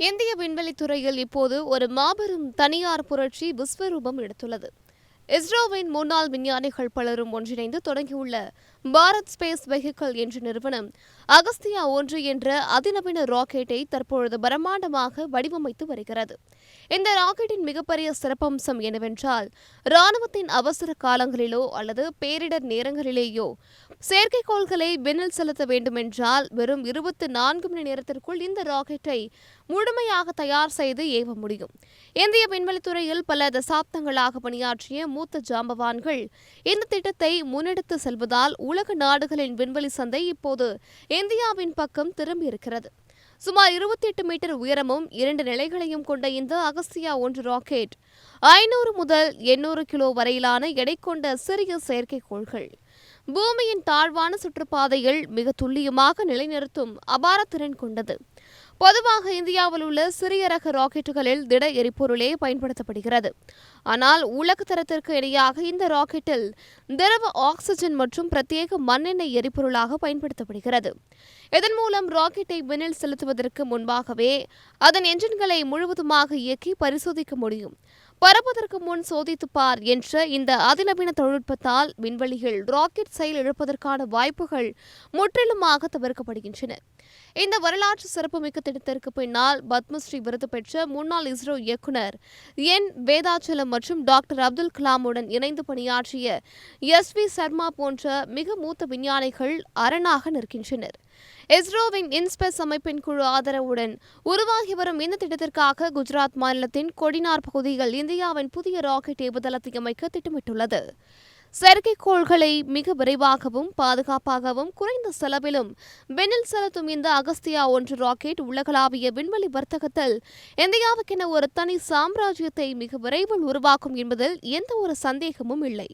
இந்திய விண்வெளித்துறையில் இப்போது ஒரு மாபெரும் தனியார் புரட்சி விஸ்வரூபம் எடுத்துள்ளது. இஸ்ரோவின் முன்னாள் விஞ்ஞானிகள் பலரும் ஒன்றிணைந்து தொடங்கியுள்ள பாரத் ஸ்பேஸ் வெஹிக்கிள் என்ற நிறுவனம் அகஸ்தியா 1 என்ற அதிநவீன ராக்கெட்டை தற்பொழுது பிரம்மாண்டமாக வடிவமைத்து வருகிறது. இந்த ராக்கெட்டின் மிகப்பெரிய சிறப்பம்சம் என்னவென்றால், ராணுவத்தின் அவசர காலங்களிலோ அல்லது பேரிடர் நேரங்களிலேயோ செயற்கைக்கோள்களை விண்ணில் செலுத்த வேண்டுமென்றால் வெறும் 24 மணி நேரத்திற்குள் இந்த ராக்கெட்டை முழுமையாக தயார் செய்து ஏவ முடியும். இந்திய விண்வெளித்துறையில் பல தசாப்தங்களாக பணியாற்றிய மூத்த ஜாம்பவான்கள் இந்த திட்டத்தை முன்னெடுத்து செல்வதால் உலக நாடுகளின் விண்வெளி சந்தை இப்போது இந்தியாவின் பக்கம் திரும்பியிருக்கிறது. சுமார் 28 மீட்டர் உயரமும் 2 நிலைகளையும் கொண்ட இந்த அகஸ்தியா 1 ராக்கெட் 500 முதல் 800 கிலோ வரையிலான எடை கொண்ட சிறிய செயற்கைக்கோள்கள் பூமியின் தாழ்வான சுற்றுப்பாதையில் மிக துல்லியமாக நிலைநிறுத்தும் அபார திறன் கொண்டது. பொதுவாக இந்தியாவில் உள்ள சிறிய ரக ராக்கெட்டுகளில் திட எரிபொருளே பயன்படுத்தப்படுகிறது. ஆனால் உலக தரத்திற்கு இணையாக இந்த ராக்கெட்டில் திரவ ஆக்சிஜன் மற்றும் பிரத்யேக மண்ணெண்ணெய் எரிபொருளாக பயன்படுத்தப்படுகிறது. இதன் மூலம் ராக்கெட்டை விண்ணில் செலுத்துவதற்கு முன்பாகவே அதன் என்ஜின்களை முழுவதுமாக இயக்கி பரிசோதிக்க முடியும். பறப்பதற்கு முன் சோதித்துப் பார் என்ற இந்த அதிநவீன தொழில்நுட்பத்தால் விண்வெளியில் ராக்கெட் செயல் இழப்பதற்கான வாய்ப்புகள் முற்றிலுமாக தவிர்க்கப்படுகின்றன. இந்த வரலாற்று சிறப்புமிக்க திட்டத்திற்கு பின்னால் பத்மஸ்ரீ விருது பெற்ற முன்னாள் இஸ்ரோ இயக்குநர் என் வேதாச்சலம் மற்றும் டாக்டர் அப்துல் கலாமுடன் இணைந்து பணியாற்றிய எஸ்.வி. சர்மா போன்ற மிக மூத்த விஞ்ஞானிகள் அரணாக நிற்கின்றனர். இஸ்ரோவின் இன்ஸ்பேஸ் அமைப்பின் குழு ஆதரவுடன் உருவாகி வரும் இந்த திட்டத்திற்காக குஜராத் மாநிலத்தின் கொடினார் பகுதியில் இந்தியாவின் புதிய ராக்கெட் ஏவுதளத்தை அமைக்க திட்டமிட்டுள்ளது. செயற்கைக்கோள்களை மிக விரைவாகவும் பாதுகாப்பாகவும் குறைந்த செலவிலும் விண்ணில் செலுத்தும் இந்த அகஸ்தியா 1 ராக்கெட் உலகளாவிய விண்வெளி வர்த்தகத்தில் இந்தியாவுக்கென ஒரு தனி சாம்ராஜ்யத்தை மிக விரைவில் உருவாக்கும் என்பதில் எந்த ஒரு சந்தேகமும் இல்லை.